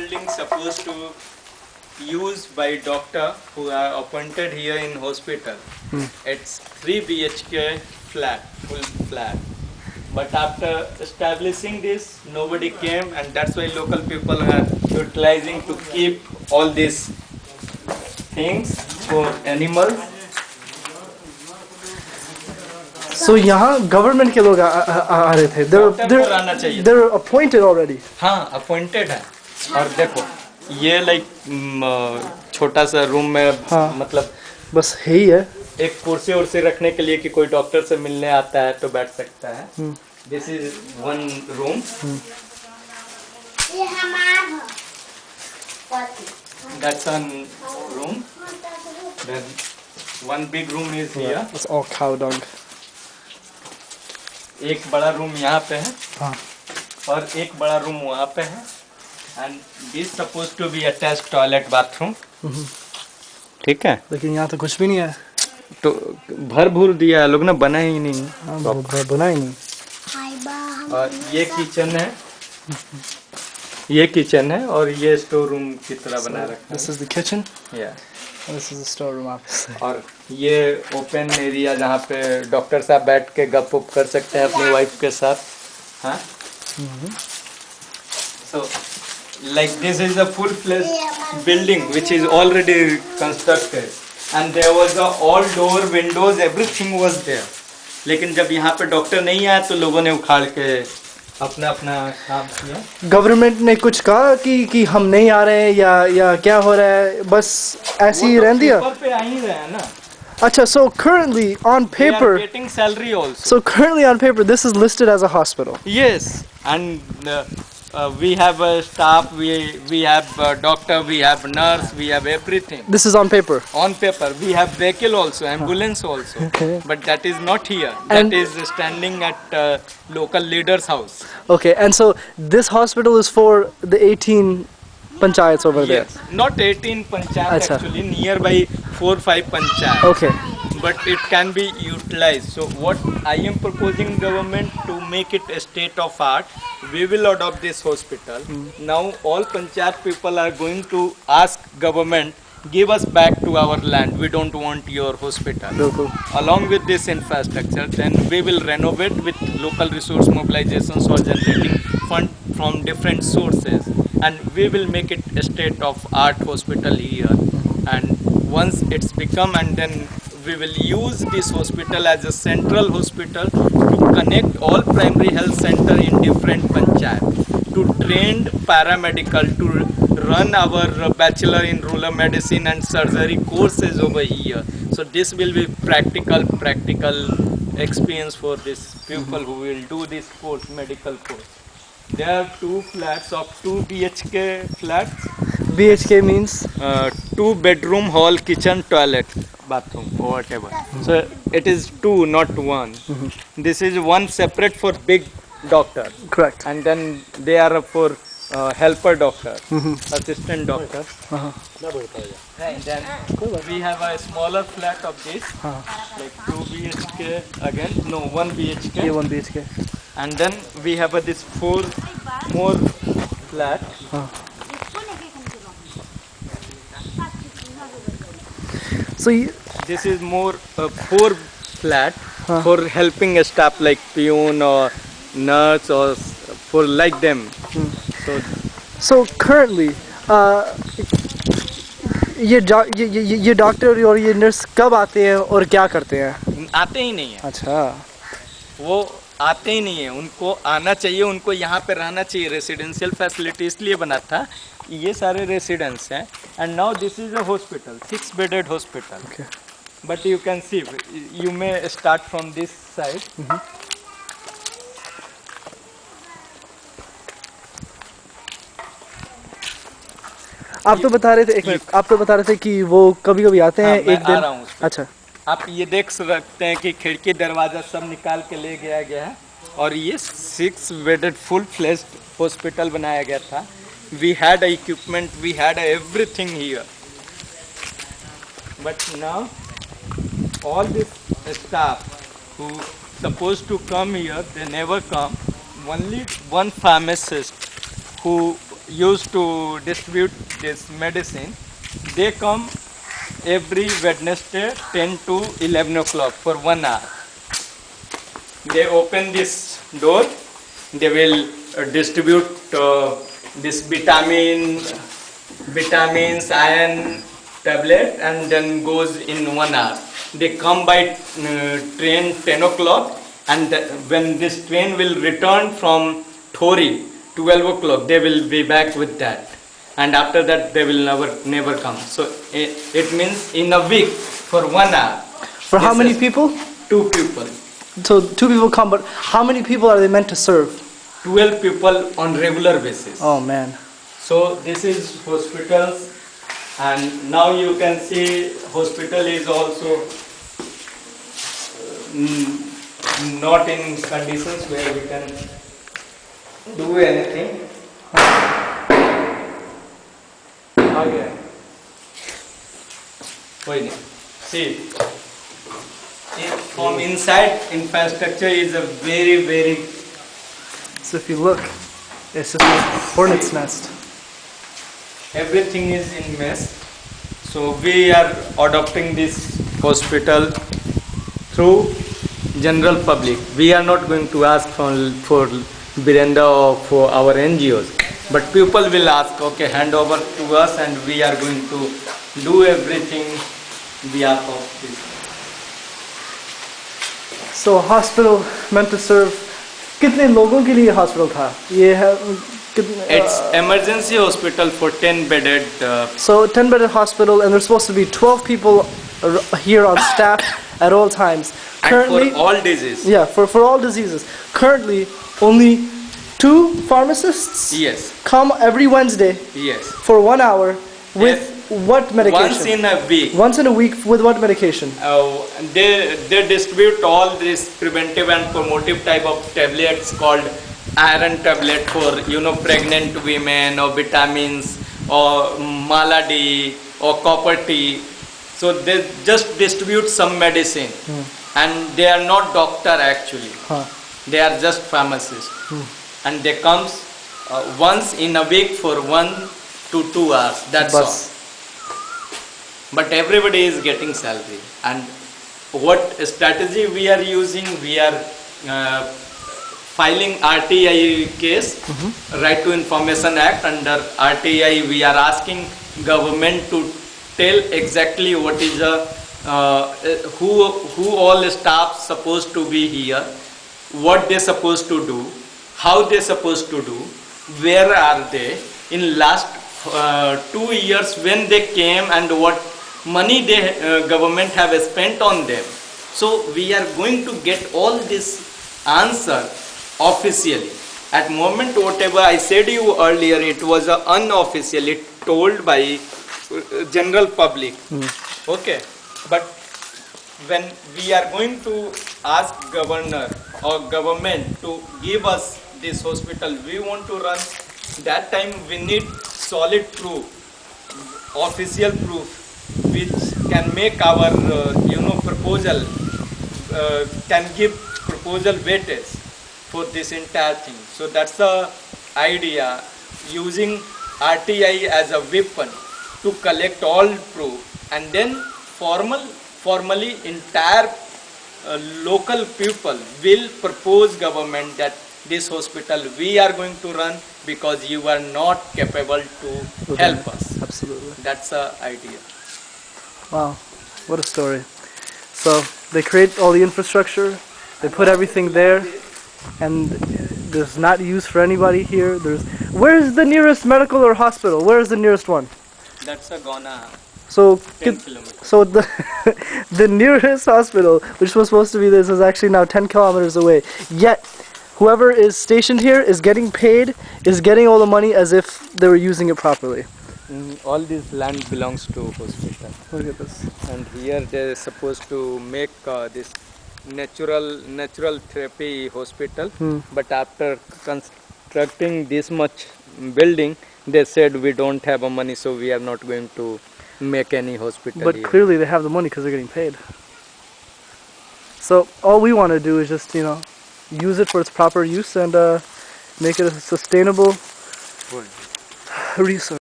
building supposed to use by doctor who are appointed here in hospital. It's 3 BHK flat, full flat. But after establishing this, nobody came, and that's why local people are utilizing to keep all these things for animals. So यहाँ government के लोग आ रहे थे. आना चाहिए. They're appointed already. हाँ, appointed है. और देखो ये लाइक छोटा सा रूम में हाँ, मतलब बस यही है. एक कुर्सी उर्सी रखने के लिए कि कोई डॉक्टर से मिलने आता है तो बैठ सकता है. This is one room. That's one room. Then one big room is here. It's all cow dung. एक बड़ा रूम यहाँ पे है. हाँ. और एक बड़ा रूम वहाँ पे है. And this suppose to be attached toilet bathroom. ठीक है. लेकिन यहाँ तो कुछ भी नहीं है. तो भर भूर दिया है लोग ना, बना ही नहीं. हाँ, बना ही नहीं. और ये किचन है. ये किचन है और ये स्टोर रूम की तरह बना रखा है. This is the kitchen. Yeah. This is the store room obviously. और ये ओपन एरिया जहाँ पे डॉक्टर साहब बैठ के गप उप कर सकते हैं अपनी वाइफ के साथ. हाँ. So like this is a full-fledged building which is already constructed, and there was a all door windows, everything was there. लेकिन जब यहाँ पे डॉक्टर नहीं आया तो लोगों ने उखाड़ के अपना अपना काम किया. गवर्नमेंट ने कुछ कहा कि हम नहीं आ रहे हैं या क्या हो रहा है, बस ऐसे ही रहने दिया. पेपर पे आ ही रहा है ना. अच्छा, so currently on paper, they are getting salary also. so currently on paper this is listed as a hospital. Yes, and we have a staff, we have a doctor, we have nurse, we have everything. This is on paper. On paper, we have vehicle also, ambulance also. Okay. But that is not here. And that is standing at local leader's house. Okay, and so this hospital is for the 18 panchayats over there. Yes, not 18 panchayat Achha. actually, nearby 4-5 panchayat. Okay. But it can be utilized. So what I am proposing government to make it a state of art, we will adopt this hospital. Now all panchayat people are going to ask government, give us back to our land, we don't want your hospital. Bilkul. Along with this infrastructure, then we will renovate with local resource mobilizations or generating fund from different sources, and we will make it a state of art hospital here. And once it's become, and then we will use this hospital as a central hospital to connect all primary health center in different panchayat, to trained paramedical to run our bachelor in rural medicine and surgery courses over here. So this will be practical experience for this people who will do this course, medical course. There are 2 flats of 2 BHK flats. BHK means 2 bedroom, hall, kitchen, toilet, bathroom, or whatever. So it is 2, not 1. This is one separate for big doctor. correct. And then they are for helper doctor, assistant doctor. And then we have a smaller flat of this, like 2 BHK again, no 1 BHK. ये 1 BHK. And then we have this 4 more flat. So This is more 4 flat for helping a staff like peon or nurse or for like them. so currently ये doctor और ये nurse कब आते हैं और क्या करते हैं? आते ही नहीं है. अच्छा. वो आते ही नहीं है. उनको आना चाहिए, उनको यहाँ पे रहना चाहिए. रेसिडेंशियल फैसिलिटी इसलिए बना था. ये सारे रेसिडेंस हैं. And now this is a hospital, 6 bedded hospital. Okay. But you can see, you may start from this side. आप तो बता रहे थे, एक मिनट, आप तो बता रहे थे कि वो कभी कभी आते हैं. मैं एक दिन. आ रहा हूँ उस पे. अच्छा. आप ये देख सकते हैं कि खिड़की दरवाजा सब निकाल के ले गया गया है. और ये 6 बेडेड फुल फ्लेश्ड हॉस्पिटल बनाया गया था. We had equipment, we had everything here. But now all this staff who supposed to come here, they never come. Only one pharmacist who used to distribute this medicine, they come every Wednesday 10 to 11 o'clock for 1 hour. They open this door, they will distribute this vitamins, iron tablet, and then goes in 1 hour. They come by train 10 o'clock, and when this train will return from Thori 12 o'clock, they will be back with that. And after that, they will never come. So it means in a week for 1 hour. For how This many is people? 2 people. So 2 people come, but how many people are they meant to serve? 12 people on regular basis. Oh man. So this is hospitals, and now you can see hospital is also not in conditions where we can do anything. Okay. Wait. See, from inside, infrastructure is a very So if you look, it's just a hornet's nest. everything is in mess. So we are adopting this hospital through general public. We are not going to ask for Birenda or for our NGOs, but people will ask, okay, hand over to us, and we are going to do everything behalf of this. So a hospital meant to serve कितने लोगों के लिए hospital था ये है It's emergency hospital for 10 bedded. So 10 bedded hospital, and there's supposed to be 12 people here on staff at all times. Currently, and for all diseases. yeah, for all diseases. Currently, only 2 pharmacists Yes. come every Wednesday Yes. for 1 hour with what medication? Once in a week. Once in a week with what medication? They distribute all these preventive and promotive type of tablets called iron tablet for pregnant women, or vitamins, or malady, or copper tea. So they just distribute some medicine, and they are not doctor actually. Huh. They are just pharmacists, and they comes once in a week for 1 to 2 hours. That's all. But everybody is getting salary. And what strategy we are using? We are filing RTI case, Right to Information Act. Under RTI, we are asking government to tell exactly what is who all staff supposed to be here, what they supposed to do, how they supposed to do, where are they in last 2 years when they came, and what money they government have spent on them. So we are going to get all this answer officially. At moment, whatever I said you earlier, it was unofficially told by general public. Okay, but when we are going to ask governor or government to give us this hospital we want to run, that time we need solid proof, official proof, which can make our proposal, can give proposal weightage for this entire thing. So that's the idea, using RTI as a weapon to collect all proof, and then formally entire local people will propose government that this hospital we are going to run because you are not capable to help us. Absolutely. That's the idea. Wow, what a story. So they create all the infrastructure, they put everything there, and there's not use for anybody here. Where's the nearest medical or hospital? Where is the nearest one? That's a Gona. So 10 kilometers. So the nearest hospital, which was supposed to be this, is actually now 10 kilometers away. Yet whoever is stationed here is getting paid, is getting all the money as if they were using it properly. All this land belongs to hospital. Look at this. And here they are supposed to make this natural therapy hospital. But after constructing this much building, they said we don't have money, so we are not going to make any hospital But here. clearly they have the money because they're getting paid. So all we want to do is just, use it for its proper use and make it a sustainable resource.